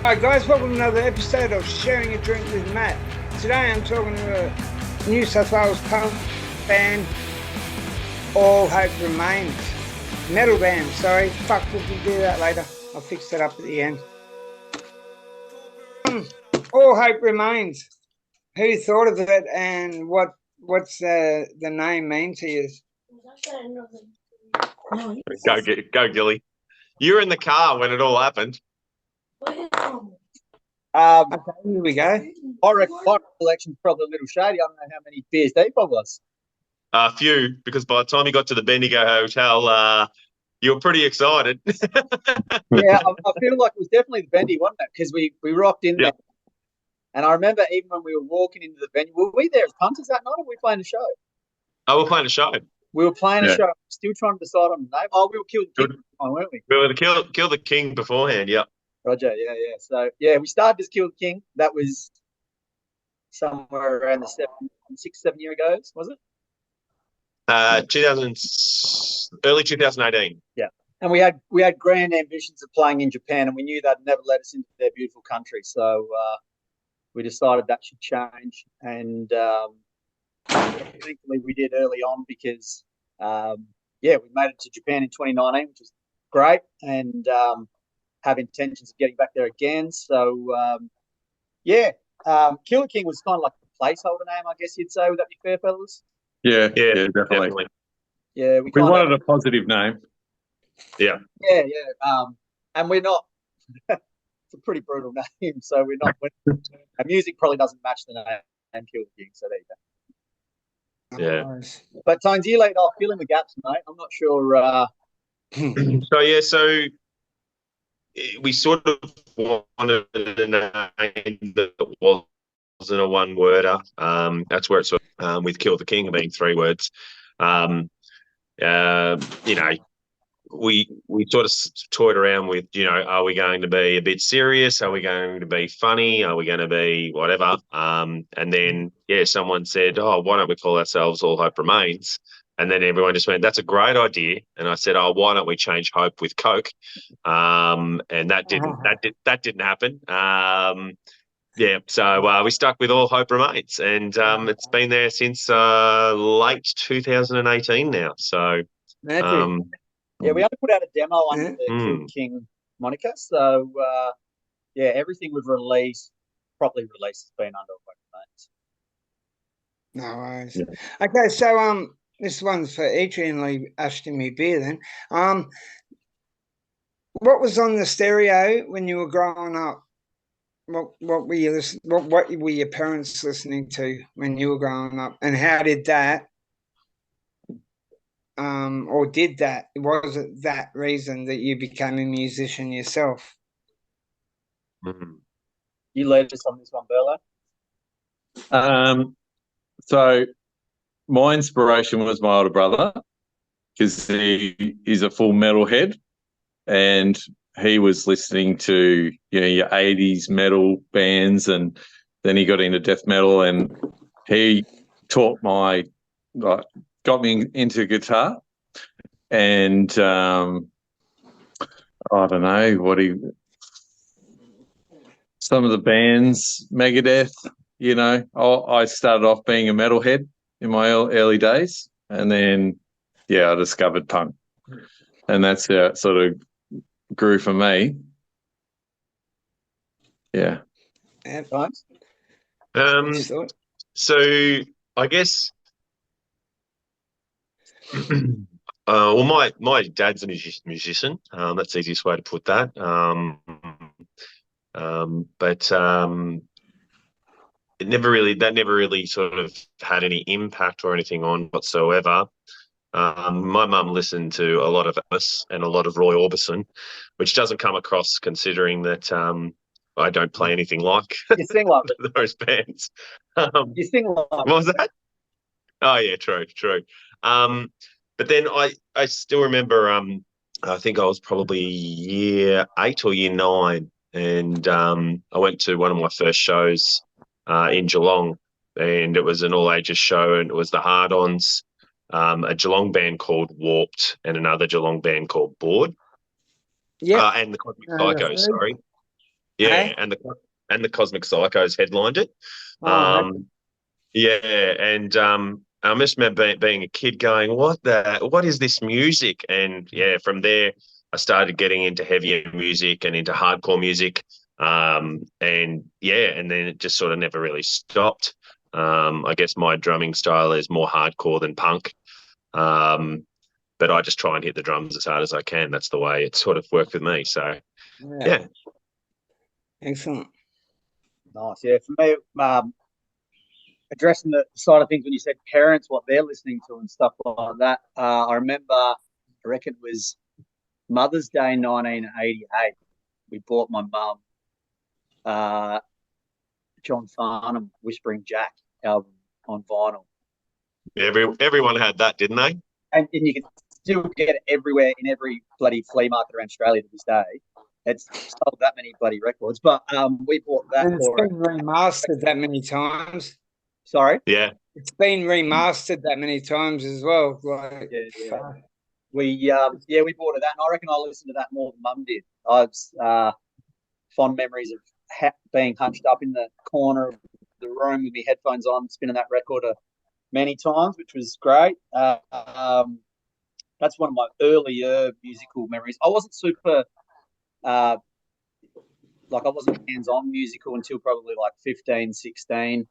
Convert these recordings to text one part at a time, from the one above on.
Hi guys, welcome to another episode of Sharing a Drink with Matt. Today I'm talking to a New South Wales punk band, All Hope Remains. Metal band, sorry. Fuck, we can do that later. I'll fix that up at the end. All Hope Remains. Who thought of it and what's the name mean to you? Go, Gilly. You were in the car when it all happened. Okay, here we go. I reckon my recollection's probably a little shady. I don't know how many beers deep I was. A few, because by the time you got to the Bendigo Hotel, you were pretty excited. Yeah, I feel like it was definitely the Bendy, wasn't it? Because we rocked in there. And I remember even when we were walking into the venue, were we there as punters that night or were we playing a show? Oh, we're playing a show. We were playing a show. Still trying to decide on the name. Oh, we were Kill the King, weren't we? We were the Kill the King beforehand, yeah. Roger, yeah. So, yeah, we started as Kill the King. That was somewhere around the 7 year ago, was it? Early 2018. Yeah. And we had grand ambitions of playing in Japan, and we knew they'd never let us into their beautiful country. So we decided that should change. And thankfully we did early on because, we made it to Japan in 2019, which was great, and have intentions of getting back there again. So, Killer King was kind of like a placeholder name, I guess you'd say. Would that be fair, fellas? Yeah, definitely. Yeah, we wanted a positive name. Yeah. Yeah. And we're not. It's a pretty brutal name, so we're not. Our music probably doesn't match the name Kill the King. So there you go. Yeah. Nice. But Tones, you laid off, fill in the gaps, mate. I'm not sure. So we sort of wanted a name that wasn't a one-worder. That's where it's with Kill the King being 3 words. We sort of toyed around with, are we going to be a bit serious? Are we going to be funny? Are we going to be whatever? And then, someone said, oh, why don't we call ourselves All Hope Remains? And then everyone just went, that's a great idea. And I said, oh, why don't we change hope with Coke? And that didn't happen. So we stuck with All Hope Remains, and it's been there since late 2018 now. So we only put out a demo under the Kill King moniker. So everything we've properly released, has been under All Hope Remains. No worries. Yeah. Okay, so this one's for Adrian Lee asking me beer then. What was on the stereo when you were growing up? What were your parents listening to when you were growing up, and how did that was it that reason that you became a musician yourself? Mm-hmm. You led us on this one, Berlo. So my inspiration was my older brother, because he's a full metalhead, and he was listening to your 80s metal bands, and then he got into death metal, and he got me into guitar. And I don't know some of the bands, Megadeth, I started off being a metalhead in my early days, and then I discovered punk, and that's how it sort of grew for me. Yeah. Right. So I guess my dad's a musician. That's the easiest way to put that. But that never really sort of had any impact or anything on whatsoever. My mum listened to a lot of Elvis and a lot of Roy Orbison, which doesn't come across considering that I don't play anything like you sing like those bands. You sing like what was that? Oh yeah, true. But then I still remember. I think I was probably year 8 or year 9, and I went to one of my first shows in Geelong, and it was an all-ages show, and it was the Hard-Ons, a Geelong band called Warped, and another Geelong band called Bored. Yeah, and the Cosmic Psycho. Sorry. Yeah, Hey? and the Cosmic Psychos headlined it. Oh, Um, yeah, and I just remember being a kid going, what is this music? And yeah, from there I started getting into heavier music and into hardcore music. And yeah, and then it just sort of never really stopped. I guess my drumming style is more hardcore than punk. Um, but I just try and hit the drums as hard as I can. That's the way it sort of worked with me. So yeah. Excellent. Nice. Yeah, for me, addressing the side of things when you said parents, what they're listening to and stuff like that. I remember, I reckon it was Mother's Day 1988. We bought my mum John Farnham Whispering Jack album on vinyl. Everyone had that, didn't they? And you can still get it everywhere in every bloody flea market around Australia to this day. It's sold that many bloody records. But we bought that And it's for been remastered that many times. Sorry? Yeah. It's been remastered that many times as well. Like, yeah. We bought it that, and I reckon I listened to that more than Mum did. I've fond memories of being hunched up in the corner of the room with my headphones on, spinning that record many times, which was great. That's one of my earlier musical memories. I wasn't super, I wasn't hands-on musical until probably like 15, 16.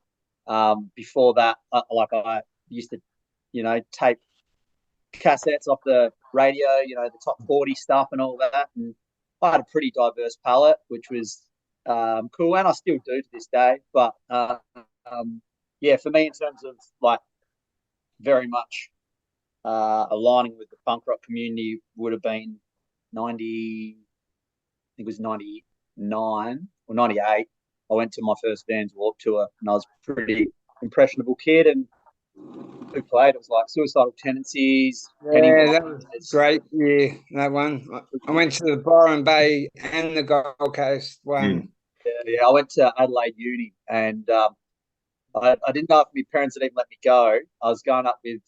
Before that, I used to, tape cassettes off the radio, the top 40 stuff and all that. And I had a pretty diverse palette, which was cool, and I still do to this day. But yeah, for me, in terms of like very much aligning with the punk rock community, would have been 90, I think it was 99 or 98. I went to my first Vans Warped Tour, and I was a pretty impressionable kid, and who played? It was like Suicidal Tendencies. yeah, that was great. Yeah, that one. I went to the Byron Bay and the Gold Coast one. Yeah, I went to Adelaide Uni, and I didn't know if my parents would even let me go. I was going up with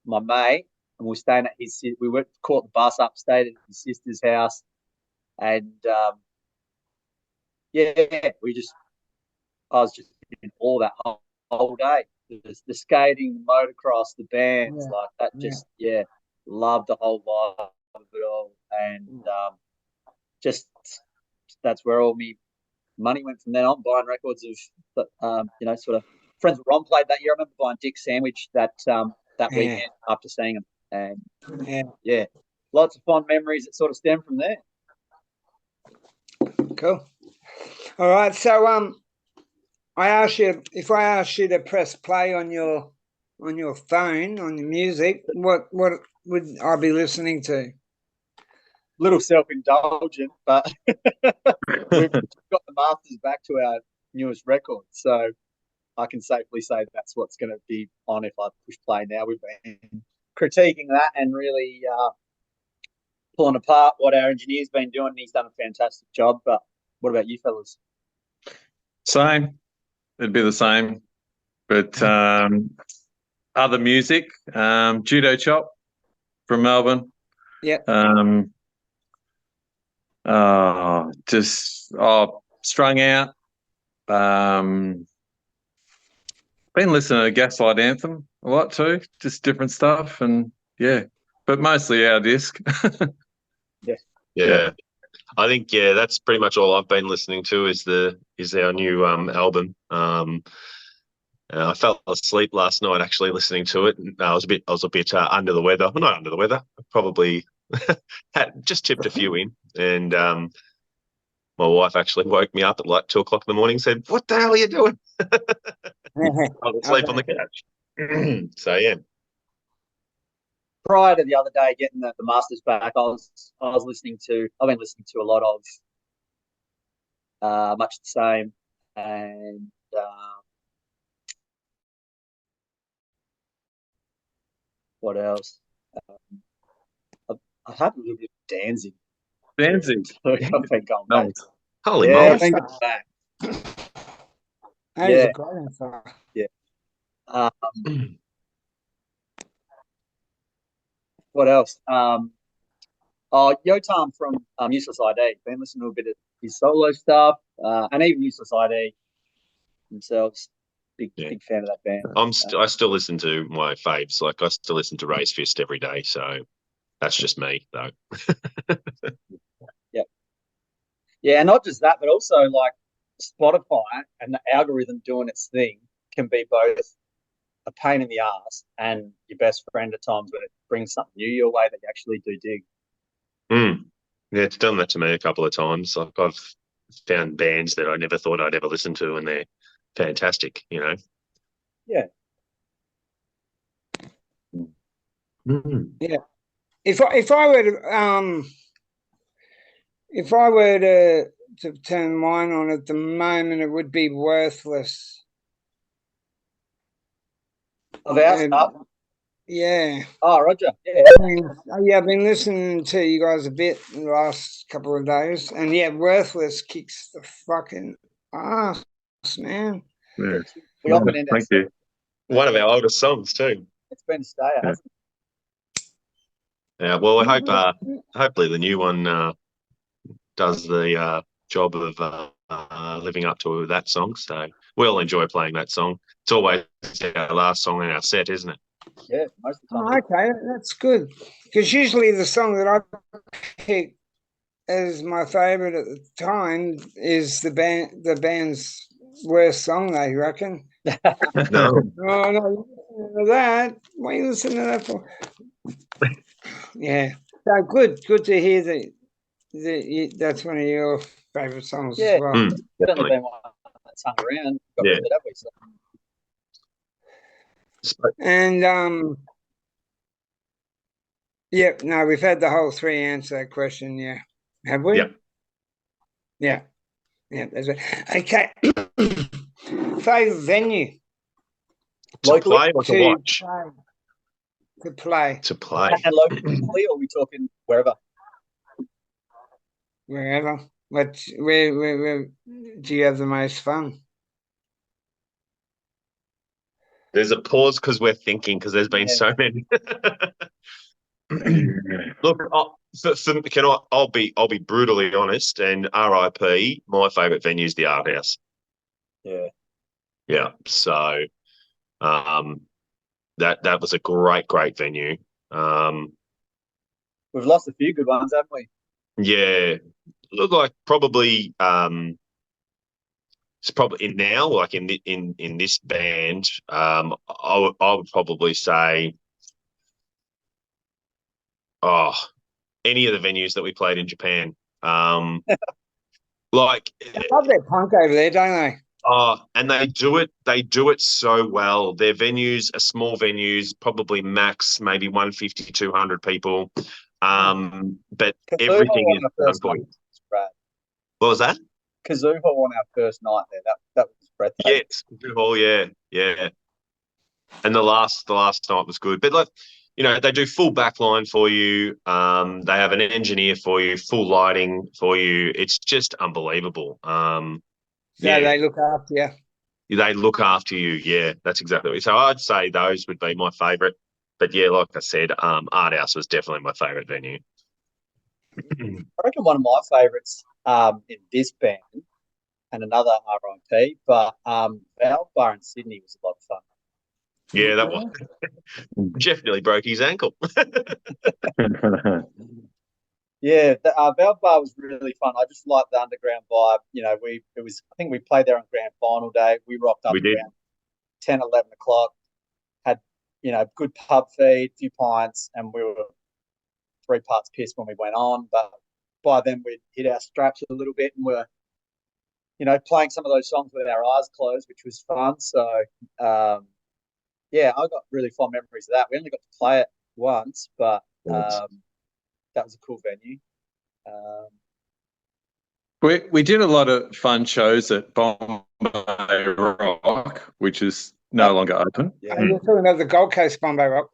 my mate, and we were staying at his. We caught the bus up, stayed at his sister's house, and yeah, I was just in all that whole day. The skating, the motocross, the bands, like that. Just loved the whole vibe of it all, and just that's where all my money went from then on. Buying records of, sort of friends with Ron played that year. I remember buying Dick Sandwich that weekend after seeing him, and yeah, lots of fond memories that sort of stem from there. Cool. All right, so I asked you, if I asked you to press play on your phone on your music, what would I be listening to? Little self-indulgent, but we've got the masters back to our newest record, so I can safely say that's what's going to be on if I push play now. We've been critiquing that and really pulling apart what our engineer's been doing, and he's done a fantastic job. But what about you fellas? Same. It'd be the same. But other music, Judo Chop from Melbourne. Yeah. Strung Out. Been listening to Gaslight Anthem a lot too, just different stuff, and yeah, but mostly our disc. Yeah. I think that's pretty much all I've been listening to is our new album. I fell asleep last night actually listening to it. I was a bit under the weather. Well, not under the weather. Probably had just chipped a few in, and my wife actually woke me up at like 2:00 in the morning and said, "What the hell are you doing?" I was asleep on the couch. So yeah. Prior to the other day getting the masters back, I've been listening to a lot of Much the Same, and what else? I've had a little bit of Danzig. Danzig. I've been going back. Holy yeah, moly. I've been going back. That is a great answer. Yeah. What else? Oh, Yotam from Useless ID. Been listening to a bit of his solo stuff, and even Useless ID themselves. Big fan of that band. I still listen to my faves. Like I still listen to Raise Fist every day. So that's just me, though. Yeah, and not just that, but also like Spotify and the algorithm doing its thing can be both a pain in the ass and your best friend at times when it brings something new your way that you actually do dig. Yeah, it's done that to me a couple of times. Like I've found bands that I never thought I'd ever listen to, and they're fantastic. Yeah. Yeah. If I were to turn mine on at the moment, it would be Worthless. Of our stuff. Yeah. Oh, Roger. Yeah. I've been listening to you guys a bit in the last couple of days, and yeah, Worthless kicks the fucking ass, man. Yeah. We often end up. Thank you. One of our oldest songs too. It's been a stayer, hasn't it? Yeah. Well, I hope hopefully the new one does the job of living up to that song. So we'll enjoy playing that song. It's always our last song in our set, isn't it? Yeah, most of the time. Oh, okay, that's good. Because usually the song that I pick as my favourite at the time is the band's worst song, they reckon. No. Oh no, that. What are you listening to that for? Yeah. So good to hear that that's one of your favourite songs as well. Certainly been one that's hung around. Got rid of it, have we? And no, we've had the whole three answer that question. Yeah, have we? Yeah. That's it. Okay. Favorite venue to play or to watch? To play. To play. And locally, or are we talking wherever? Wherever. Where do you have the most fun? There's a pause because we're thinking, because there's been so many. Look, I'll be brutally honest, and RIP, my favourite venue is the Art House. Yeah. So, that was a great venue. We've lost a few good ones, haven't we? Yeah, look, like probably it's probably now, like in this band, I would probably say, any of the venues that we played in Japan. Like they love their punk over there, don't they? And they do it so well. Their venues are small venues, probably max maybe 150, 200 people. But everything is done for you. What was that? Kazoo Hall on our first night there. That was breathtaking. Yes, Kazoo Hall, yeah. And the last night was good. But like, they do full backline for you. They have an engineer for you, full lighting for you. It's just unbelievable. They look after you. They look after you. Yeah, that's exactly what. So I'd say those would be my favourite. But yeah, like I said, Art House was definitely my favourite venue. I reckon one of my favourites in this band, and another RIP, but Valve Bar in Sydney was a lot of fun. Yeah, that was. Jeff nearly broke his ankle. Yeah, Valve Bar was really fun. I just liked the underground vibe. I think we played there on grand final day. We rocked up around 10, 11 o'clock, had, good pub feed, a few pints, and we were 3 parts pissed when we went on. But by then we'd hit our straps a little bit and we're, playing some of those songs with our eyes closed, which was fun. So, I got really fond memories of that. We only got to play it once, but that was a cool venue. We did a lot of fun shows at Bombay Rock, which is no longer open. Yeah. You're talking about the Gold Coast Bombay Rock?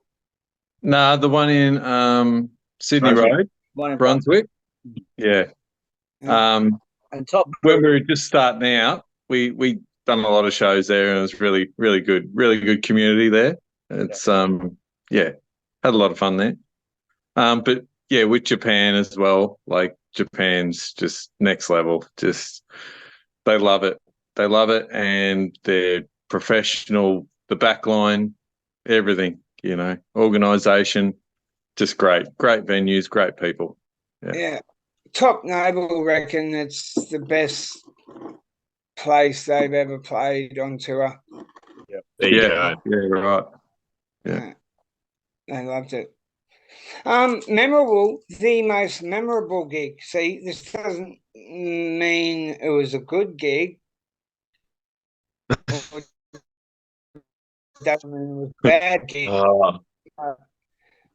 No, the one in Sydney Road, Brunswick. Yeah. And top when we were just starting out, we done a lot of shows there, and it was really, really good community there. It's had a lot of fun there. But yeah, with Japan as well. Like Japan's just next level. Just they love it. They love it, and they're professional. The backline, everything. Organisation, just great venues, great people. Yeah. Top Noble reckon it's the best place they've ever played on tour. There you Yeah, go. yeah, right. Yeah. They loved it. Memorable, the most memorable gig. See, this doesn't mean it was a good gig. Or doesn't mean it was a bad gig. Oh.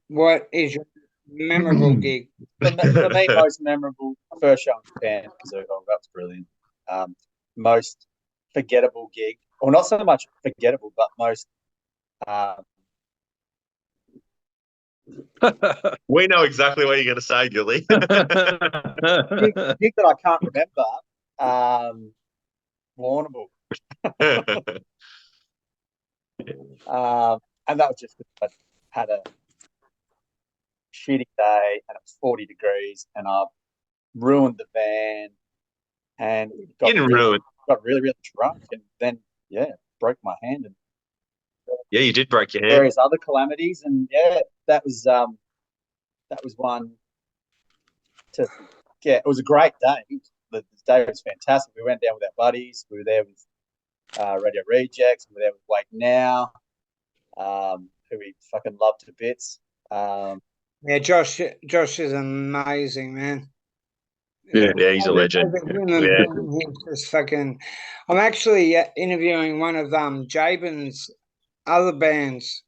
What is your memorable gig? For me, most memorable first show in Japan, Zurich, that was brilliant. Most forgettable gig, or not so much forgettable, but most We know exactly what you're going to say, Gilly. gig that I can't remember. Warrnambool. And that was just because I had a shitty day and it was 40 degrees and I ruined the van and You didn't ruin. got really, really drunk and then broke my hand and Yeah, you did break your hand. various other calamities, and that was one to it was a great day. The day was fantastic. We went down with our buddies. We were there with Radio Rejects. We were there with Wake Now, who we fucking love to bits. Yeah, Josh is amazing, man. Yeah, he's a legend. Yeah. He's just fucking. I'm actually interviewing one of Jabin's other bands.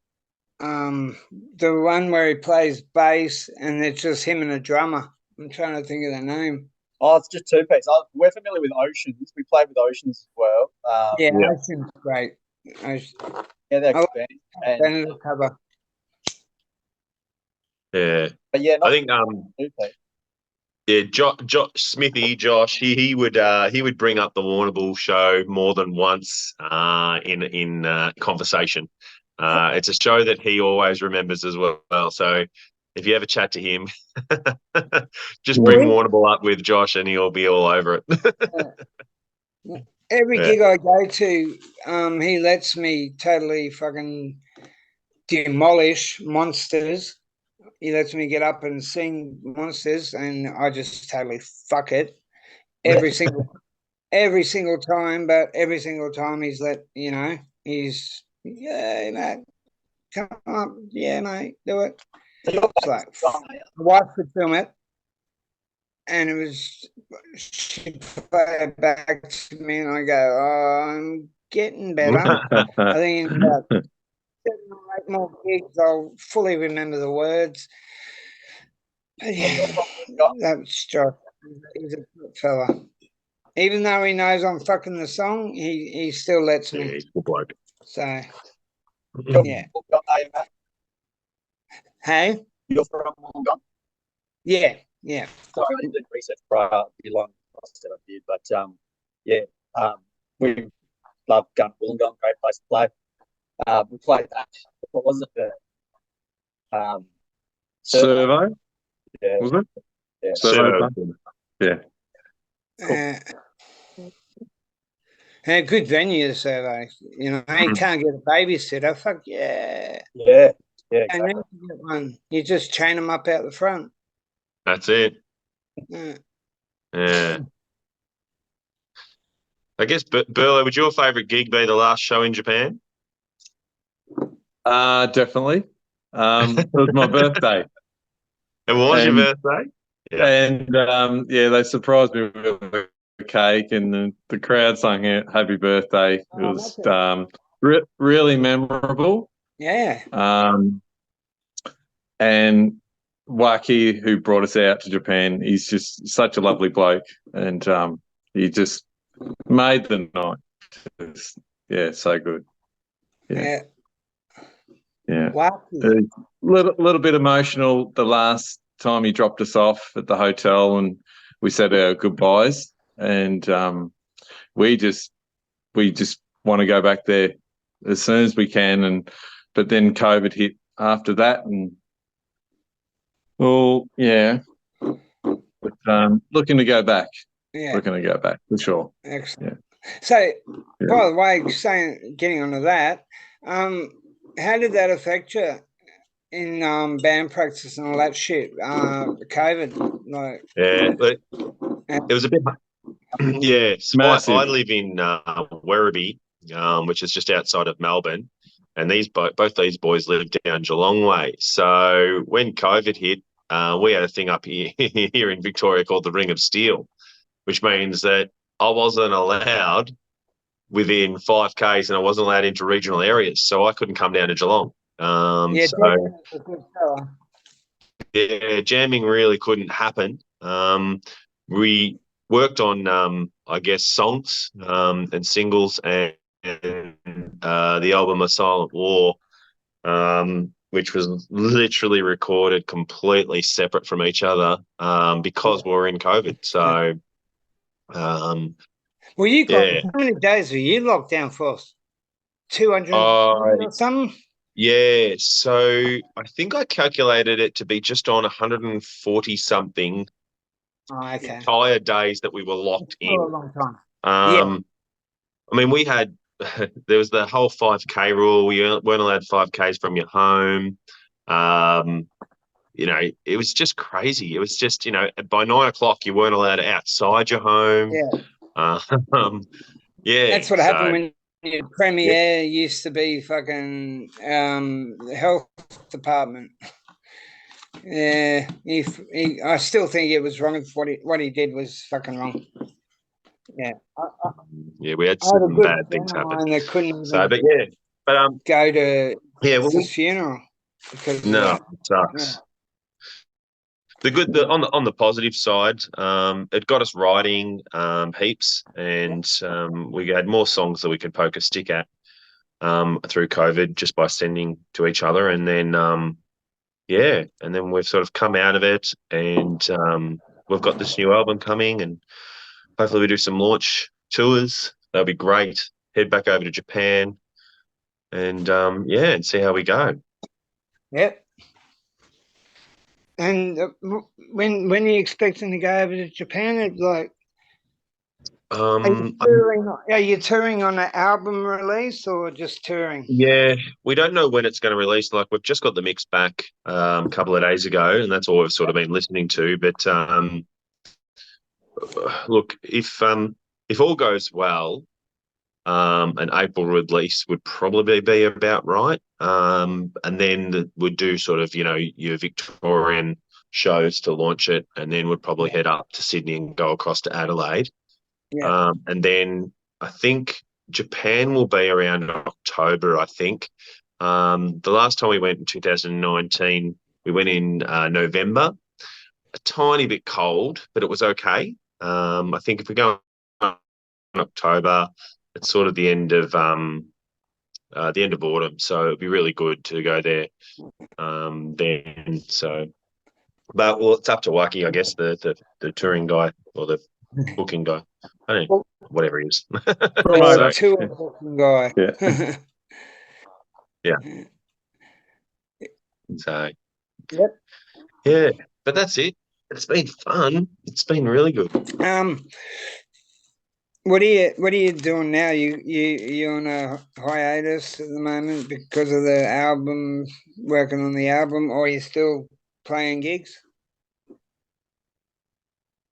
The one where he plays bass and it's just him and a drummer. I'm trying to think of the name. Oh, it's just two pieces. We're familiar with Oceans. We played with Oceans as well. Ocean's great. Yeah, they're a good band. And cover. Yeah. But yeah, I think Smithy Josh, he would bring up the Warrnambool show more than once in conversation. It's a show that he always remembers as well. So if you ever chat to him, just bring Warrnambool up with Josh and he'll be all over it. Every gig I go to, he lets me totally fucking demolish Monsters. He lets me get up and sing Monsters, and I just totally fuck it every single time. But every single time he's mate, come on, yeah, mate, do it. It's like my wife could film it, and it was she'd play it back to me, and I go, "Oh, I'm getting better." I think in about 7 or 8 more gigs, I'll fully remember the words. But yeah, that's Josh. He's a good fella. Even though he knows I'm fucking the song, he still lets me. Yeah, he's a good bloke. So yeah. Hey? You're from Wollongong? Yeah. Sorry, I did research prior be long that I did, but we love going to Wollongong, great place to play. We played that. What was it? The Survey? Yeah. Was it? Yeah. Survey. Yeah. Cool. Good venue, the Survey. You can't get a babysitter. Fuck yeah. Yeah. Yeah. And then you get one. You just chain them up out the front. That's it. Yeah. I guess, Burlo, would your favourite gig be the last show in Japan? Definitely. It was my birthday. It was your birthday? Yeah. And they surprised me with a cake and the crowd sang out happy birthday. It was really memorable. Yeah. And Waki, who brought us out to Japan, he's just such a lovely bloke, and he just made the night. So good. Yeah. Waki. A little bit emotional the last time he dropped us off at the hotel and we said our goodbyes, and we just want to go back there as soon as we can, but then COVID hit after that, and Well, yeah, but looking to go back. Yeah, Looking to go back for sure. excellent. So, Yeah. by the way, getting onto that, how did that affect you in band practice and all that shit? COVID, like, Yeah, but it was a bit. Yeah, so I Massive. live in Werribee, which is just outside of Melbourne, and both these boys live down Geelong way. So when COVID hit, we had a thing up here here in Victoria called the Ring of Steel, which means that I wasn't allowed within 5Ks and I wasn't allowed into regional areas, so I couldn't come down to Geelong. yeah, So Devon is a good fella. yeah, jamming really couldn't happen. We worked on, I guess, songs and singles and the album A Silent War, which was literally recorded completely separate from each other because we were in COVID. So, Well, you got yeah. how many days were you locked down for? 200 I or something? Yeah, so I think I calculated it to be just on 140 something Oh, okay. entire days that we were locked For a in. long time. Yeah. I mean, we had there was the whole 5K rule. We weren't allowed 5Ks from your home. Um, it was just crazy. It was just, by 9 o'clock you weren't allowed outside your home. Yeah. Yeah, That's what happened when your premier yeah. used to be fucking the health department. Yeah, I still think it was wrong. What he did was fucking wrong. Yeah, Yeah, we had I had a some good bad things friend of happen. mine that couldn't So, even but yeah, but go to yeah, well, his funeral because of no, that. it sucks. On the positive side, it got us writing heaps, and we had more songs that we could poke a stick at through COVID just by sending to each other, and then and then we've sort of come out of it, and we've got this new album coming, and hopefully we do some launch tours. That'll be great. Head back over to Japan, and and see how we go. Yep. And when are you expecting to go over to Japan? It's like, are you touring on an album release or just touring? Yeah, we don't know when it's going to release. Like we've just got the mix back a couple of days ago, and that's all we've sort of been listening to. But look, if all goes well, an April release would probably be about right. And then we'd do sort of your Victorian shows to launch it, and then we'd probably head up to Sydney and go across to Adelaide. Yeah. And then I think Japan will be around October, I think. The last time we went in 2019, we went in November, a tiny bit cold, but it was okay. I think if we go in October, it's sort of the end of autumn, so it'd be really good to go there then. So, but well, it's up to Wacky, I guess, the touring guy or the booking guy. I don't know, whatever he is. Promoter. Tour booking guy. Yeah. Yeah. So, yep. Yeah, but that's it. It's been fun. It's been really good. What are you doing now? You on a hiatus at the moment because of the album, working on the album, or are you still playing gigs?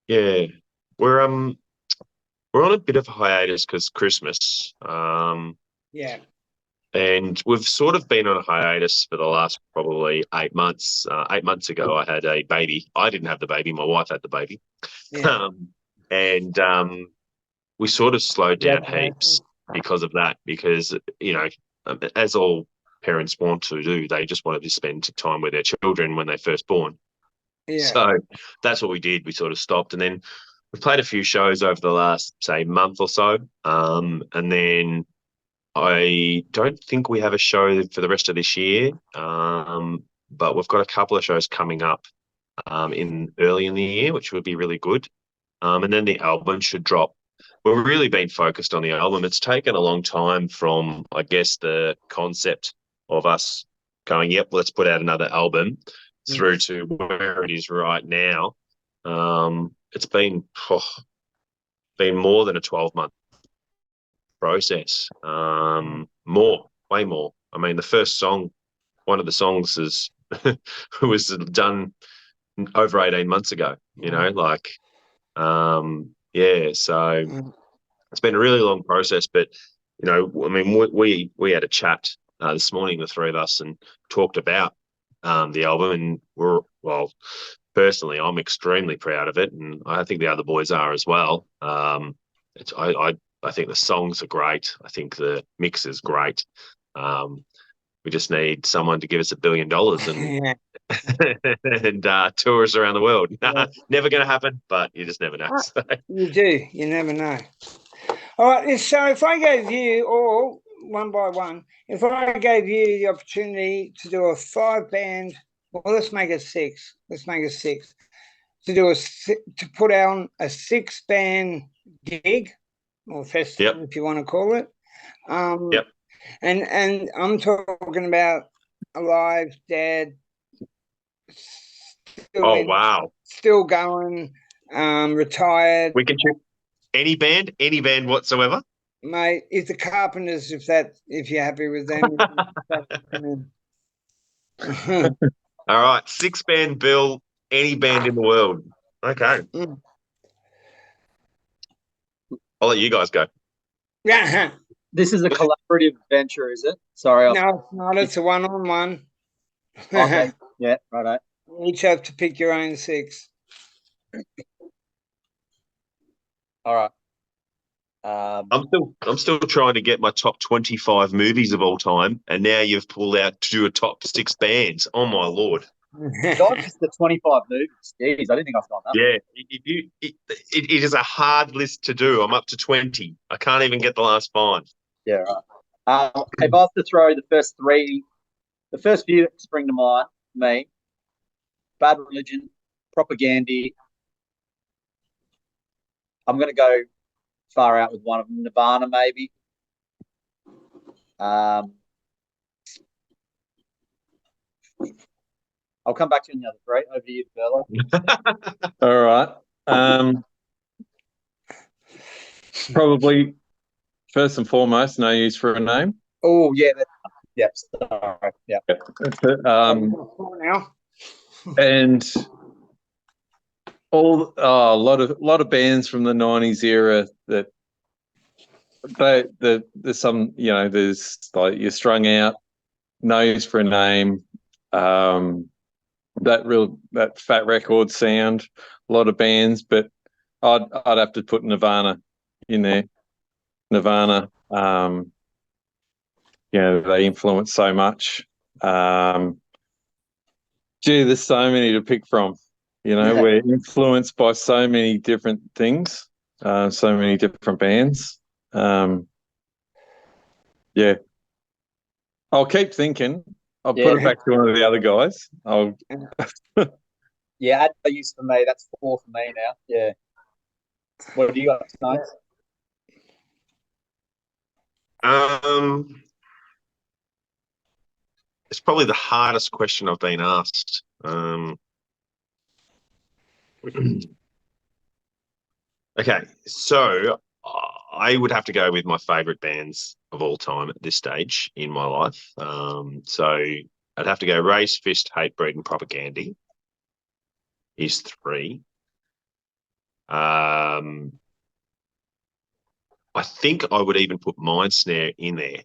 Yeah, we're on a bit of a hiatus because Christmas. Yeah. And we've sort of been on a hiatus for the last probably 8 months. 8 months ago, I had a baby. I didn't have the baby. My wife had the baby. Yeah. And we sort of slowed down heaps because of that, because, as all parents want to do, they just wanted to spend time with their children when they're first born. Yeah. So that's what we did. We sort of stopped. And then we played a few shows over the last, say, month or so. And then I don't think we have a show for the rest of this year, but we've got a couple of shows coming up early in the year, which would be really good. And then the album should drop. We've really been focused on the album. It's taken a long time from, I guess, the concept of us going, yep, let's put out another album, through to where it is right now, it's been more than a 12-month process. Way more. I mean, the first song, one of the songs was done over 18 months ago, so it's been a really long process, but, I mean, we had a chat this morning, the three of us, and talked about the album, and personally, I'm extremely proud of it, and I think the other boys are as well. I think the songs are great. I think the mix is great. We just need someone to give us $1 billion and and tour us around the world. Never going to happen, but you just never know. So. You do. You never know. All right. So if I gave you all one by one, if I gave you the opportunity to do a 5-band, well, let's make it 6. Let's make it 6. To put on a 6-band gig or festival, if you want to call it. Yep. And I'm talking about alive, dead. Still going, retired. We can choose any band whatsoever. Mate, it's the Carpenters, if you're happy with them. All right, 6-band bill, any band in the world. Okay. I'll let you guys go. Yeah. This is a collaborative venture, is it? Sorry. No, it's not. It's a one-on-one. Okay. Yeah, righto. You each have to pick your own 6. All right. I'm still trying to get my top 25 movies of all time, and now you've pulled out to do a top 6 bands. Oh my lord! Not just the 25 movies. Jeez, I didn't think I was on that. Yeah, it is a hard list to do. I'm up to 20. I can't even get the last 5. Yeah, right. If I was to throw the first 3, the first few that spring to mind, me, Bad Religion, Propaganda. I'm going to go far out with one of them, Nirvana, maybe. I'll come back to you on the other 3. Over to you, Bella. All right. Probably first and foremost, No Use for a Name. Oh, yeah. Sorry. Yeah. And a lot of bands from the 90s era that there's some, there's like You're Strung Out, No Use for a Name, that Fat Record sound, a lot of bands, but I'd have to put Nirvana in there. Nirvana, they influence so much. There's so many to pick from. We're influenced by so many different things, so many different bands. I'll keep thinking. I'll put it back to one of the other guys. Yeah, No Use for me. That's 4 for me now. Yeah. What do you got tonight? It's probably the hardest question I've been asked. Okay, so I would have to go with my favourite bands of all time at this stage in my life. So I'd have to go Race, Fist, Hatebreed, and Propaganda is 3. I think I would even put Mindsnare in there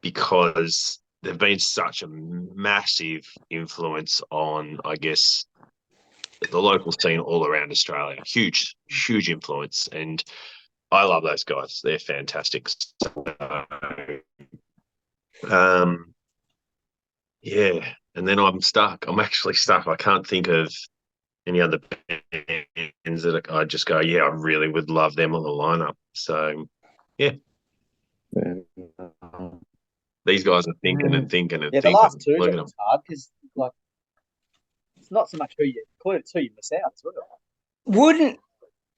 because they've been such a massive influence on, I guess, the local scene all around Australia. Huge, huge influence. And I love those guys. They're fantastic. And then I'm stuck. I'm actually stuck. I can't think of any other bands that I just go, I really would love them on the lineup. So, these guys are thinking and thinking and thinking. The last 2 Look at them. hard because it's not so much who you miss out as well. Wouldn't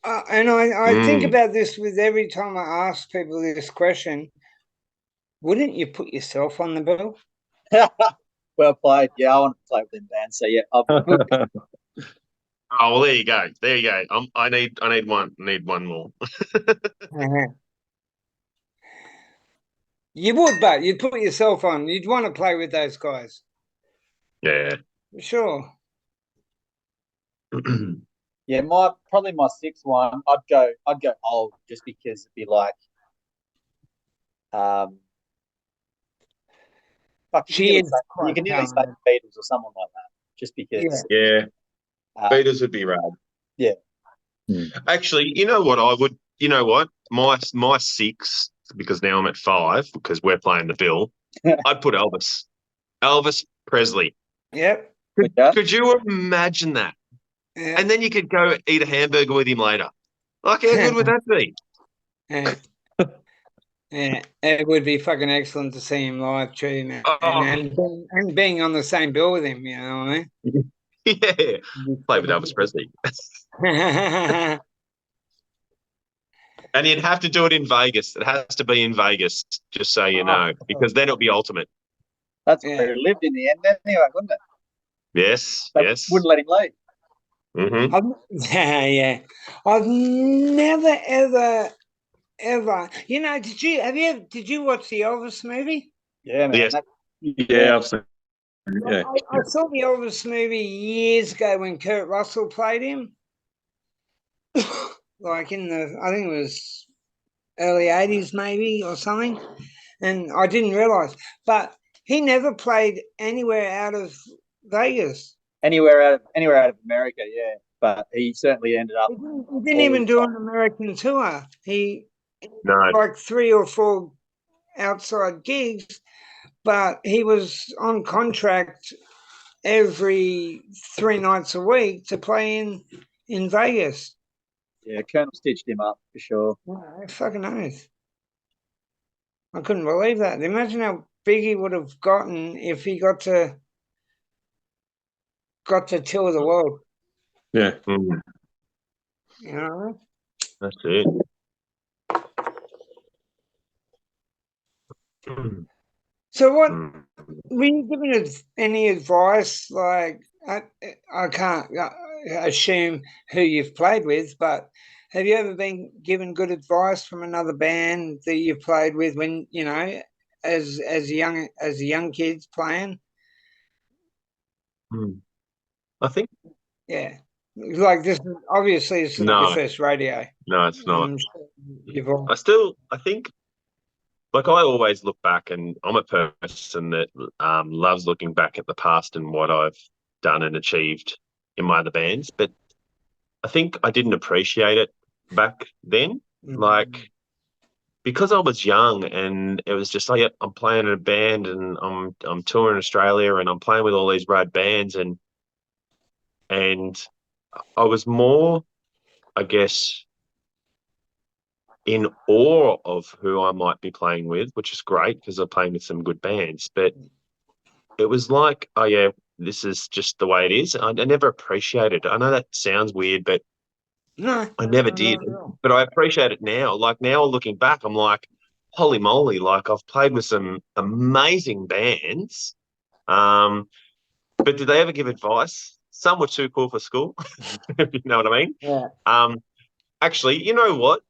and I think about this with every time I ask people this question. Wouldn't you put yourself on the bill? Well played. Yeah, I want to play within bands. So yeah, Oh, well, there you go. There you go. I need one. I need one more. You would, but you'd put yourself on. You'd want to play with those guys. Yeah. Sure. yeah, probably my sixth one. I'd go old just because it'd be like, fuck, She is you quite can nearly say talented. Beatles or someone like that, just because. Yeah. Beatles would be rad. Yeah. Actually, you know what? You know what? My six, because now I'm at five because we're playing the bill. I'd put Elvis Presley. Yep. Could you imagine that? Yeah. And then you could go eat a hamburger with him later. Like, how good would that be? Yeah. Yeah, it would be fucking excellent to see him live too, man. Oh. And being on the same bill with him, you know what I mean? Yeah. Play with Elvis Presley. And you'd have to do it in Vegas. It has to be in Vegas, just so you know, because then it'll be ultimate. That's where he lived in the end anyway, wouldn't it? Yes, They yes. wouldn't let him leave. Mm-hmm. Yeah. I've never ever. You know, did you watch the Elvis movie? Yeah, man. Yes. Yeah, I've seen. Yeah. I saw the Elvis movie years ago when Kurt Russell played him. Like I think it was early 80s maybe or something. And I didn't realise. But he never played anywhere out of Vegas. Anywhere out of America, yeah. But he certainly ended up. He didn't even do an American tour. He No. like 3 or 4 outside gigs, but he was on contract every 3 nights a week to play in Vegas. Yeah, Colonel stitched him up for sure. I fucking knows. I couldn't believe that. Imagine how big he would have gotten if he got to tour the world. Yeah. Mm. You know? That's it. So what were you giving any advice? Like I can't assume who you've played with, but have you ever been given good advice from another band that you've played with when, you know, as young kids playing? I think. Yeah. Like this is obviously it's not your first rodeo. No, it's not. I think, like, I always look back, and I'm a person that loves looking back at the past and what I've done and achieved in my other bands. But I think I didn't appreciate it back then. Like, because I was young and it was just like, yeah, I'm playing in a band and I'm touring Australia and I'm playing with all these rad bands and I was more, I guess, in awe of who I might be playing with, which is great because I'm playing with some good bands. But it was like, oh yeah, this is just the way it is. I never appreciated it. I know that sounds weird, but I never did. But I appreciate it now. Like now looking back, I'm like, holy moly, like I've played with some amazing bands. But did they ever give advice? Some were too cool for school. You know what I mean? Yeah. Actually, you know what?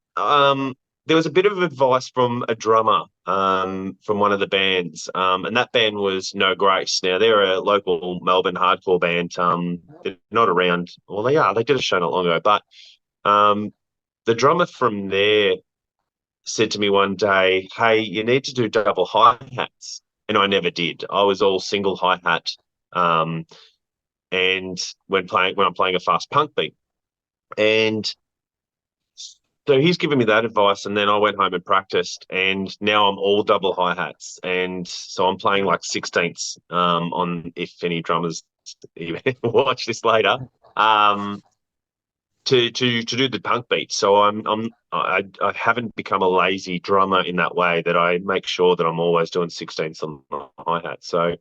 There was a bit of advice from a drummer from one of the bands, and that band was No Grace. Now, they're a local Melbourne hardcore band. They're not around. Well, they are. They did a show not long ago. But the drummer from there said to me one day, hey, you need to do double hi-hats. And I never did. I was all single hi-hat. And when I'm playing a fast punk beat. And so he's given me that advice, and then I went home and practiced, and now I'm all double hi-hats. And so I'm playing like 16ths on, if any drummers watch this later, to do the punk beat. So I haven't become a lazy drummer in that way, that I make sure that I'm always doing 16ths on the hi-hat. So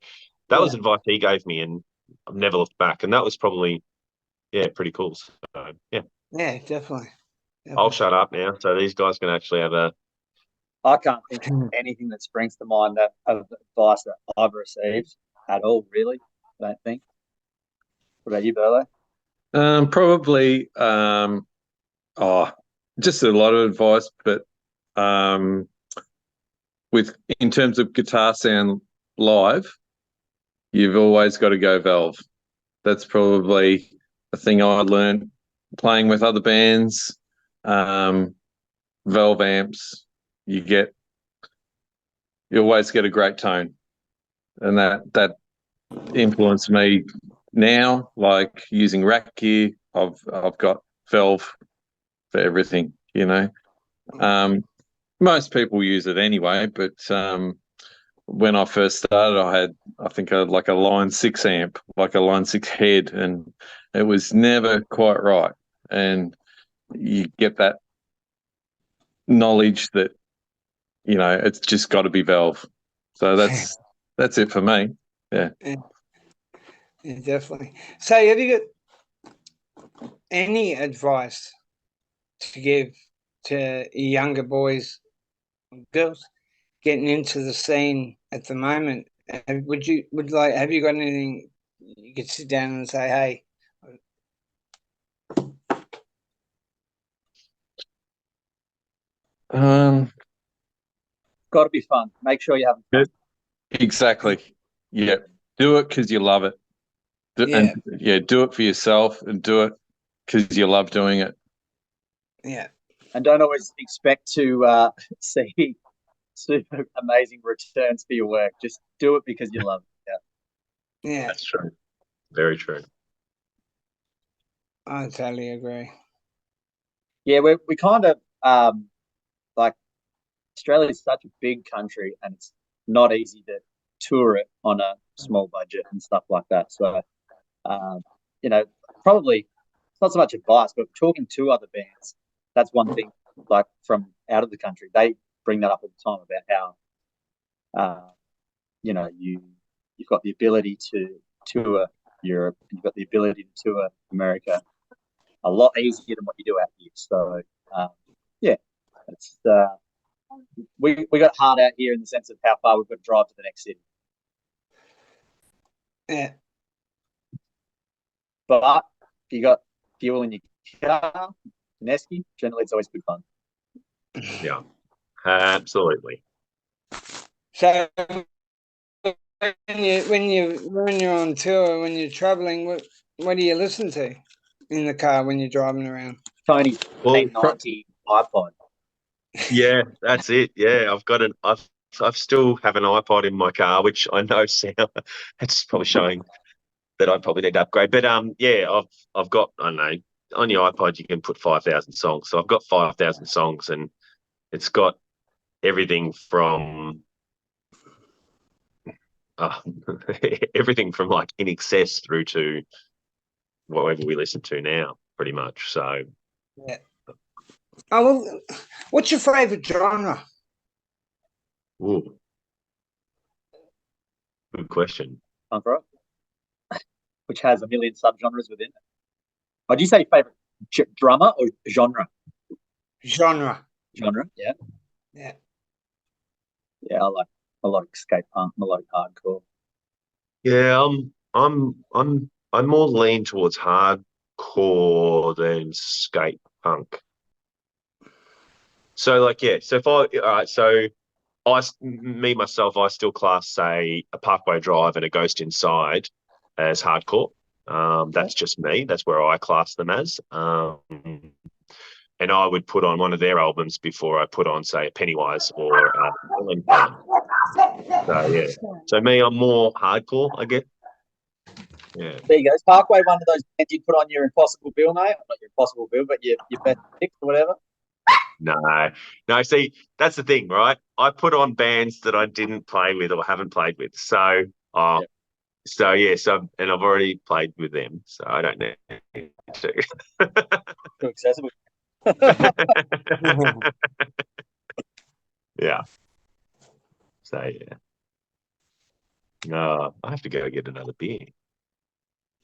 that was advice he gave me, and I've never looked back. And that was probably, pretty cool. So, yeah. Yeah, definitely. I'll shut up now, so these guys can actually have a. I can't think of anything that springs to mind of advice that I've received. at all, really. I don't think. What about you, Burlo? Probably, just a lot of advice, but in terms of guitar sound live, you've always got to go Valve. That's probably a thing I learned playing with other bands. Valve amps, you always get a great tone, and that influenced me. Now, like using rack gear, I've got Valve for everything. Most people use it anyway, but when I first started, I think I had like a Line 6 amp, like a Line 6 head, and it was never quite right. And you get that knowledge that, it's just got to be Valve. So that's it for me. Yeah. Yeah, definitely. So have you got any advice to give to younger boys and girls getting into the scene at the moment? Have you got anything you could sit down and say, hey? Got to be fun. Make sure you have fun. Exactly. Yeah. Do it because you love it. Do it for yourself and do it because you love doing it. Yeah. And don't always expect to see super amazing returns for your work. Just do it because you love it. Yeah. That's true. Very true. I totally agree. Yeah, we kind of like Australia is such a big country, and it's not easy to tour it on a small budget and stuff like that. So, probably it's not so much advice, but talking to other bands, that's one thing. Like from out of the country, they bring that up all the time about how, you've got the ability to tour Europe, and you've got the ability to tour America a lot easier than what you do out here. So, it's we got hard out here in the sense of how far we've got to drive to the next city. Yeah. But if you got fuel in your car, an esky, generally it's always good fun. Yeah, absolutely. So when you're on tour, when you're traveling, what do you listen to in the car when you're driving around? Tony's 90 iPod. Yeah, that's it. Yeah, I've still have an iPod in my car, which I know it's probably showing that I probably need to upgrade. But I've got, I don't know, on your iPod you can put 5,000 songs. So I've got 5,000 songs, and it's got everything from everything from like In Excess through to whatever we listen to now, pretty much. So yeah. Oh, well, what's your favourite genre? Ooh, good question. Punk rock, which has a million subgenres within it. Oh, do you say favorite drummer or genre? Genre. Genre, yeah. Yeah. Yeah, I like melodic skate punk, melodic hardcore. Yeah, I'm more lean towards hardcore than skate punk. So myself, I still class, say, a Parkway Drive and a Ghost Inside as hardcore. That's just me. That's where I class them as. And I would put on one of their albums before I put on, say, a Pennywise or Ellen Pond. So yeah. So me, I'm more hardcore, I guess. Yeah. There you go. Is Parkway one of those bands you'd put on your Impossible Bill, mate? Not your Impossible Bill, but your best pick or whatever? No. See, that's the thing, right? I put on bands that I didn't play with or haven't played with. So, and I've already played with them, so I don't need to. Too accessible. Yeah. So yeah. No, I have to go get another beer.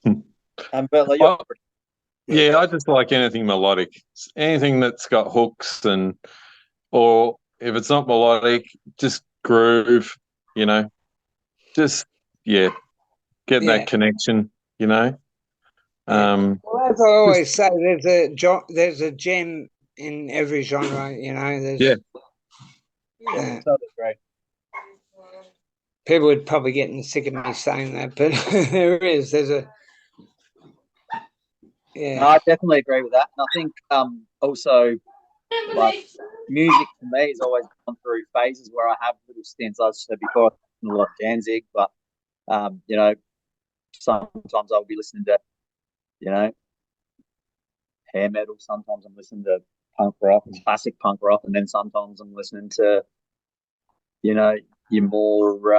But I just like anything melodic, anything that's got hooks, or if it's not melodic, just groove. getting Yeah. that connection, you know. Well, as I always say, there's a gem in every genre, you know. There's, Yeah. Totally agree. people would probably get sick of me saying that, but there is. There's a No, I definitely agree with that. And I think also like music for me has always gone through phases where I have little stints. I said before, I listen to a lot of Danzig, but you know, sometimes I'll be listening to, you know, hair metal. Sometimes I'm listening to punk rock, classic punk rock, and then sometimes I'm listening to, you know, your more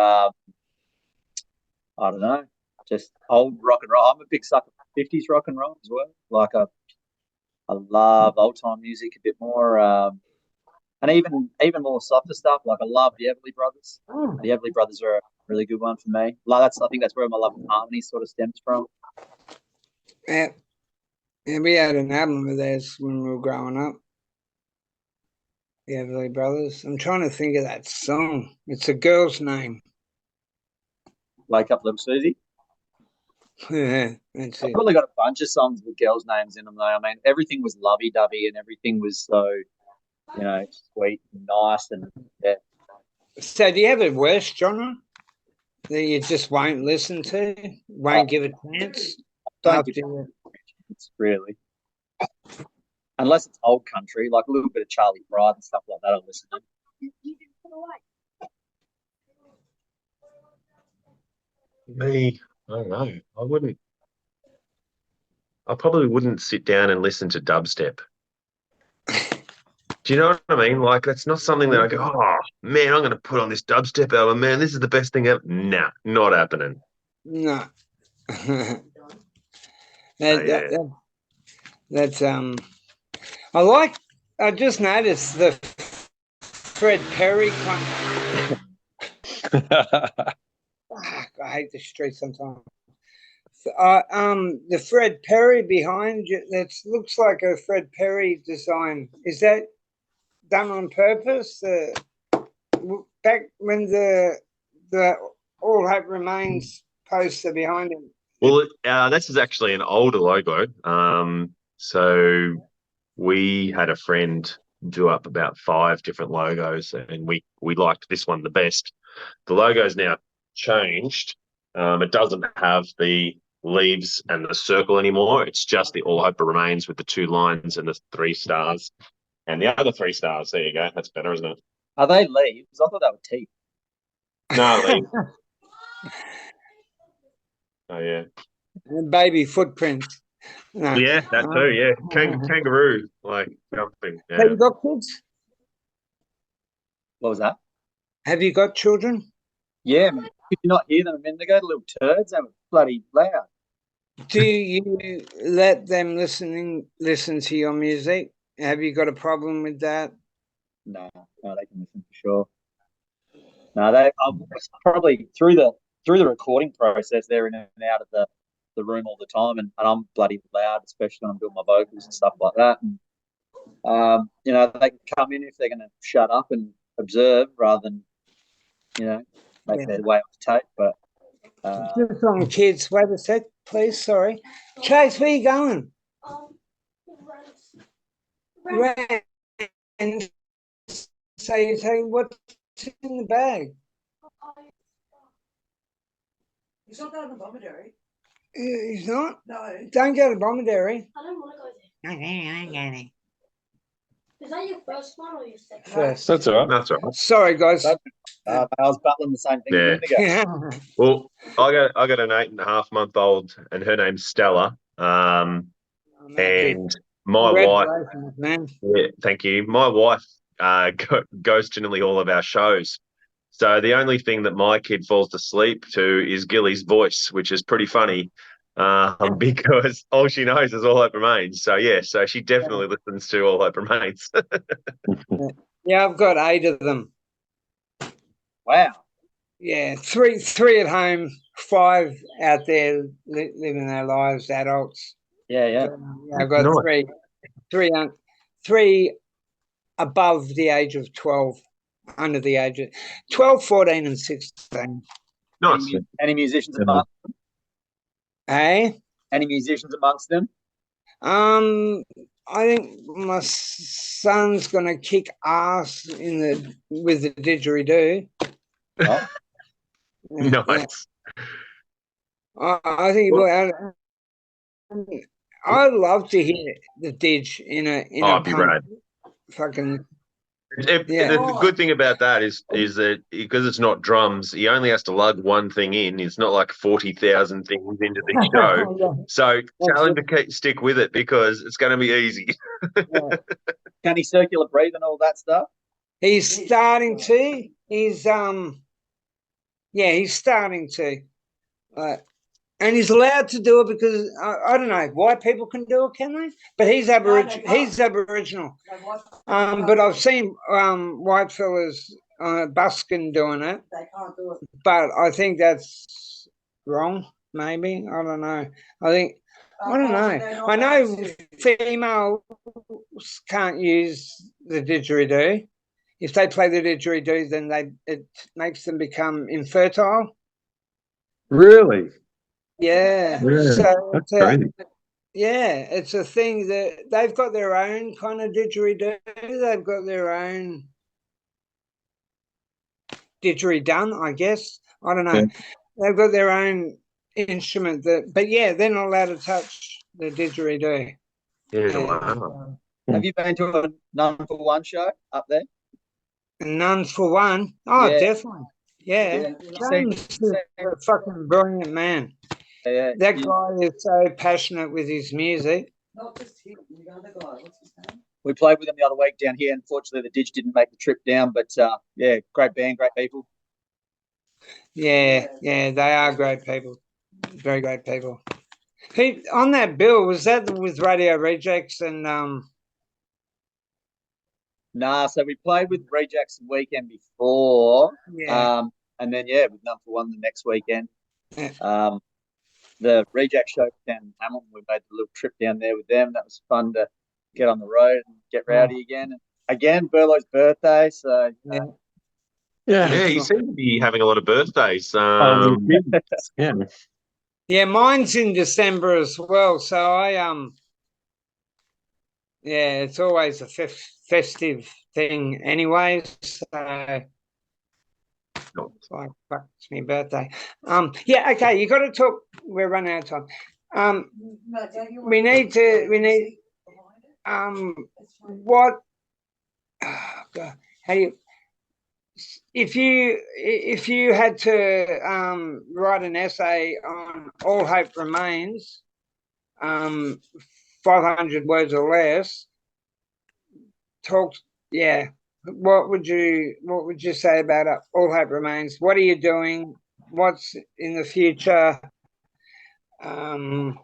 I don't know, just old rock and roll. I'm a big sucker for 50s rock and roll as well. Like I love old time music a bit more, and even more softer stuff. Like I love the Everly Brothers. The Everly Brothers are a really good one for me. Like I think that's where my love of harmony sort of stems from. Yeah. Yeah, we had an album of theirs when we were growing up. The Everly Brothers. I'm trying to think of that song. It's a girl's name. Wake Up Little Susie. Yeah, that's I've it. probably got a bunch of songs with girls' names in them though. I mean, everything was lovey-dovey and everything was so, you know, sweet and nice and yeah. So do you have a worse genre that you just won't listen to? Won't give a chance? Don't give it's really. Unless it's old country, like a little bit of Charlie Pride and stuff like that, I'll listen to. Me, I don't know. I probably wouldn't sit down and listen to dubstep. Do you know what I mean? Like, that's not something that I go, oh, man, I'm going to put on this dubstep album. Man, this is the best thing ever. Nah, not happening. No. Yeah. That's I just noticed the Fred Perry I hate the street sometimes. The Fred Perry behind you, that looks like a Fred Perry design. Is that done on purpose? Back when the All Hope Remains poster behind him. Well, this is actually an older logo. So we had a friend do up about 5 different logos, and we liked this one the best. The logo's now changed. It doesn't have the leaves and the circle anymore. It's just the All Hope Remains with the 2 lines and the 3 stars. And the other 3 stars, there you go. That's better, isn't it? Are they leaves? I thought they were teeth. No, leaves. Oh, yeah. Baby footprints. No. Yeah, that too, yeah. Kangaroo, like jumping. Yeah. Have you got kids? What was that? Have you got children? Yeah, man. Did you not hear them a minute ago? The little turds, they were bloody loud. Do you let them listen to your music? Have you got a problem with that? No, they can listen for sure. No, they probably through the recording process, they're in and out of the room all the time, and I'm bloody loud, especially when I'm doing my vocals and stuff like that. And you know, they can come in if they're going to shut up and observe rather than, you know, make their way off the tape. But just on kids. Wait a sec, please. Sorry, Chase. Where are you going? Right. And say what's in the bag? He's not going to Bomaderry. He's not? No. Don't go to Bomaderry. I don't want to go there. Okay. Is that your first one or your second? First. That's all right. That's all right. Sorry, guys. I was battling the same thing a minute ago. Well, I got an 8.5-month-old, and her name's Stella. And my wife, man. yeah, thank you. My wife goes to nearly all of our shows. So the only thing that my kid falls asleep to is Gilly's voice, which is pretty funny, because all she knows is All Hope Remains. So yeah, so she definitely listens to All Hope Remains. Yeah, I've got 8 of them. Wow. Yeah, three at home, 5 out there living their lives, adults. Yeah. I've got Nice. three above the age of 12, under the age of 12, 14, and 16. Nice. Any musicians at the moment? Hey, Any musicians amongst them? I think my son's gonna kick ass with the didgeridoo. Oh, Yeah, yeah. Nice. I think I love to hear the didge in Oh, a it'd be punk rad. fucking The good thing about that is that because it's not drums, he only has to lug one thing in. It's not like 40,000 things into the show. So tell him to stick with it because it's going to be easy. Yeah. can he circular breathe and all that stuff? He's starting to. He's starting to. And he's allowed to do it because I don't know why people can do it, can they? But he's Aboriginal. He's Aboriginal. But I've seen white fellas busking doing it. They can't do it. But I think that's wrong. Maybe I don't know. I don't know. I know females can't use the didgeridoo. If they play the didgeridoo, then it makes them become infertile. Really? Yeah. Yeah, So that's crazy. it's a thing that they've got their own kind of didgeridoo. They've got their own didgeridoo, I guess. I don't know. Yeah. They've got their own instrument but yeah, they're not allowed to touch the didgeridoo. Yeah, wow. Have you been to a None for One show up there? None for One. Oh, Yeah. definitely. Yeah. James is a fucking brilliant man. Yeah. That guy is so passionate with his music. Not just him, the other guy. What's his name? We played with them the other week down here. Unfortunately, the Didge didn't make the trip down, but yeah, great band, great people. Yeah, they are great people. Very great people. On that bill, was that with Radio Rejects and Nah, so we played with Rejects the weekend before. yeah. And then with None for One the next weekend. Yeah. The Reject show down in Hamilton, we made a little trip down there with them. That was fun to get on the road and get rowdy again. And again, Burlo's birthday, so Yeah, you seem to be having a lot of birthdays. Yeah. Yeah, mine's in December as well. So it's always a festive thing anyway. So it's like, fuck, it's my birthday. Okay, you got to talk. We're running out of time. We need what? Oh God, how do you? If you had to write an essay on All Hope Remains, 500 words or less, what would you say about it? All Hope Remains? What are you doing? What's in the future? What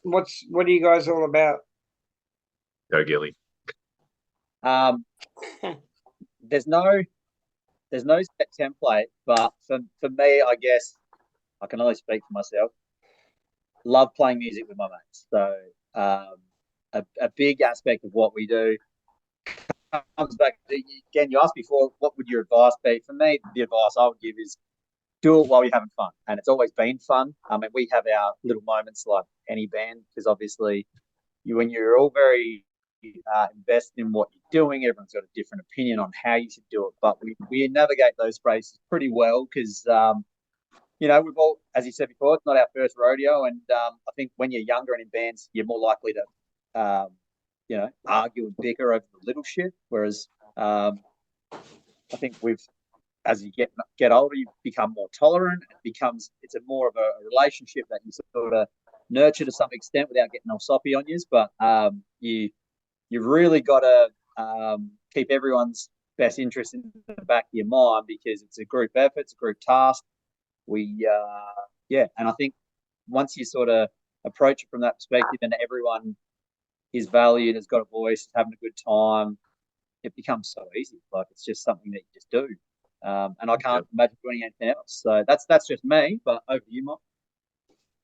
are you guys all about? Go Gilly. There's no set template, but for me, I guess I can only speak for myself. Love playing music with my mates. So a big aspect of what we do comes back to, again, you asked before, what would your advice be? For me, the advice I would give is do it while you're having fun. And it's always been fun. I mean, we have our little moments like any band, because obviously when you're all very invested in what you're doing, everyone's got a different opinion on how you should do it. But we navigate those spaces pretty well because, we've all, as you said before, it's not our first rodeo. And I think when you're younger and in bands, you're more likely to, argue and bicker over the little shit. Whereas I think as you get older, you become more tolerant. It's a more of a relationship that you sort of nurture to some extent without getting all soppy on you. But you've really got to keep everyone's best interest in the back of your mind because it's a group effort, it's a group task. And I think once you sort of approach it from that perspective and everyone is valued, has got a voice, having a good time, it becomes so easy. Like it's just something that you just do. And I can't imagine doing anything else. So that's just me, but over to you, Mike.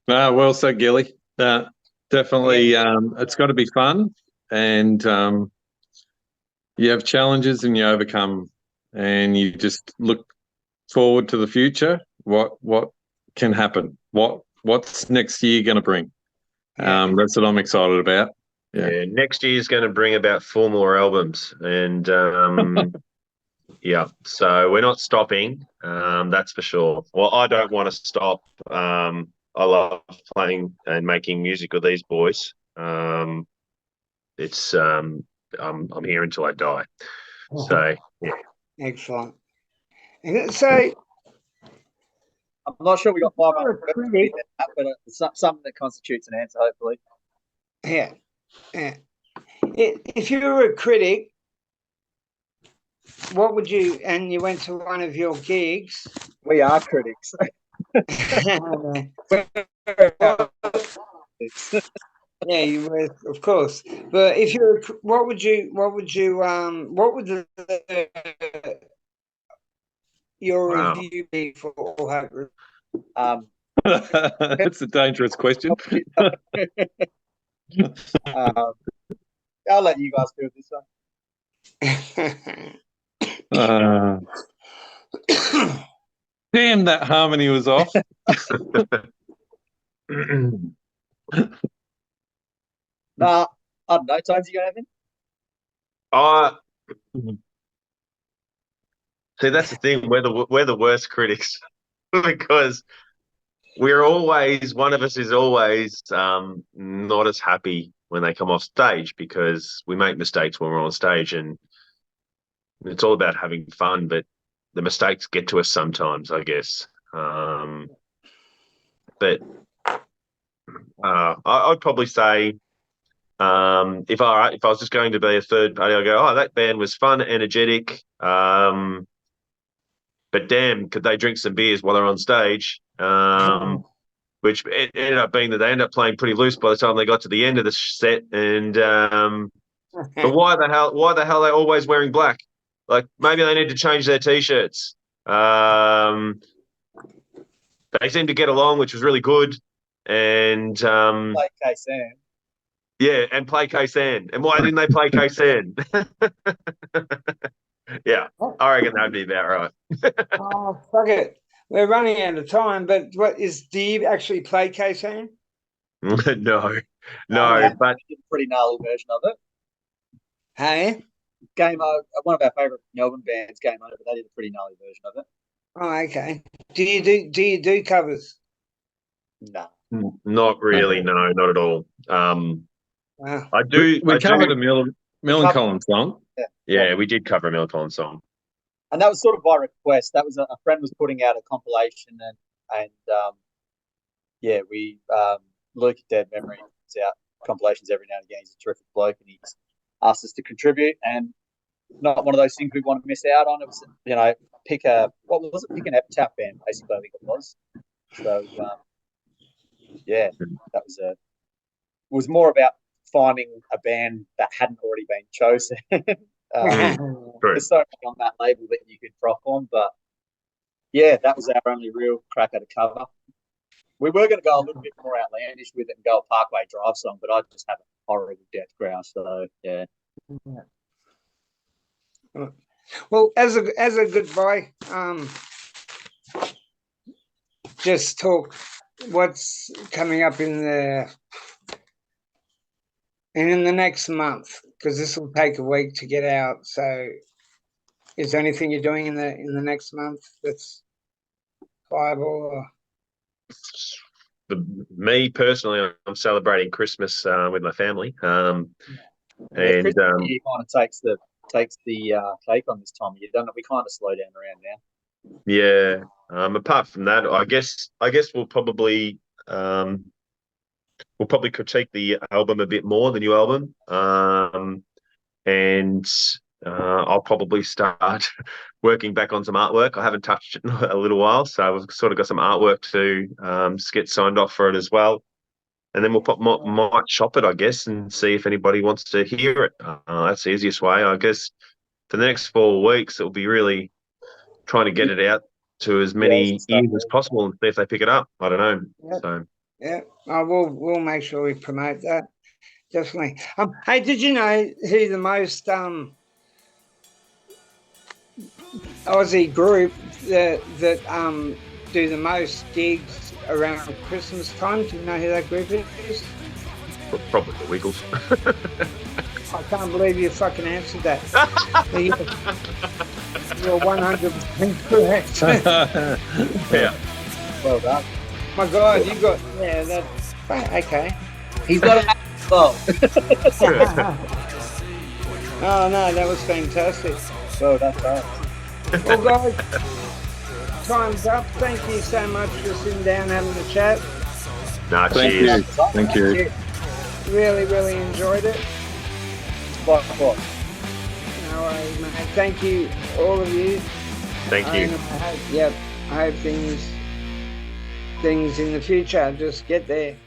Well said, Gilly. Definitely, it's got to be fun, and you have challenges and you overcome, and you just look forward to the future. What can happen? What what's next year going to bring? That's what I'm excited about. Yeah. Next year's going to bring about 4 more albums, and yeah, so we're not stopping. That's for sure. Well, I don't want to stop. I love playing and making music with these boys. It's I'm here until I die. So yeah. Excellent. So I'm not sure we got 500 questions, but it's something that constitutes an answer, hopefully. yeah. If you were a critic, what would you? And you went to one of your gigs. We are critics. Yeah, you were, of course. But if you're, what would your review be for All Hope? That's a dangerous question. I'll let you guys do this one. Damn, that harmony was off. Nah, I don't know. Tones, you got anything? See, that's the thing. We're the worst critics because we're always, one of us is always not as happy when they come off stage because we make mistakes when we're on stage, and it's all about having fun, but the mistakes get to us sometimes, I guess. But I'd probably say if I was just going to be a third party, I'd go, oh, that band was fun, energetic, but damn, could they drink some beers while they're on stage? Which it ended up being that they ended up playing pretty loose by the time they got to the end of the set. And but why the hell are they always wearing black? Like maybe they need to change their t-shirts. They seemed to get along, which was really good. And Like K-San. Yeah, and play K-San. And why didn't they play K-San? Yeah, I reckon that'd be about right. Oh, fuck it. We're running out of time, but do you actually play K-San? No, But but a pretty gnarly version of it. Hey? Game Over, one of our favourite Melbourne bands, Game Over, they did a pretty gnarly version of it. Oh, okay. Do you do covers? No. not really. No, not at all. Wow. I do. We covered a Millen Collins song. Yeah, we did cover a Millen Collins song. And that was sort of by request. That was a friend was putting out a compilation, and yeah, we Luke at Dead Memory puts out compilations every now and again. He's a terrific bloke, and he's asked us to contribute. And not one of those things we want to miss out on. It was, pick an epitaph band, basically. I think it was. So yeah, that was it was more about finding a band that hadn't already been chosen. There's so much on that label that you could drop on, but yeah, that was our only real crack at a cover. We were going to go a little bit more outlandish with it and go a Parkway Drive song, but I just have a horrible death growl, so yeah. Well, as a goodbye, just talk what's coming up in the next month, because this will take a week to get out. So, is there anything you're doing in the next month that's viable? Or? Me personally, I'm celebrating Christmas with my family, and Christmas year kind of takes the take on this time of year, doesn't it? We kind of slow down around now. Yeah. Apart from that, I guess we'll probably critique the album a bit more, the new album, and I'll probably start working back on some artwork. I haven't touched it in a little while, so I've sort of got some artwork to get signed off for it as well. And then we'll might shop it, I guess, and see if anybody wants to hear it. That's the easiest way, I guess. For the next 4 weeks, it'll be really trying to get it out to as many ears as possible and see if they pick it up. I don't know. Yep. So yeah, we'll make sure we promote that. Definitely. Hey, did you know who the most Aussie group that do the most gigs around Christmas time? Do you know who that group is? Probably the Wiggles. I can't believe you fucking answered that. You're 100% correct. Yeah. Well done. My God, you got, yeah, that, okay. He's got a well. Oh no, that was fantastic. Well, that's right. Well, guys, time's up. Thank you so much for sitting down having a chat. Nah, Thank cheers. you. Thank you. Really, really enjoyed it. Spot. No worries, mate. Thank you, all of you. Thank you. I hope things in the future just get there.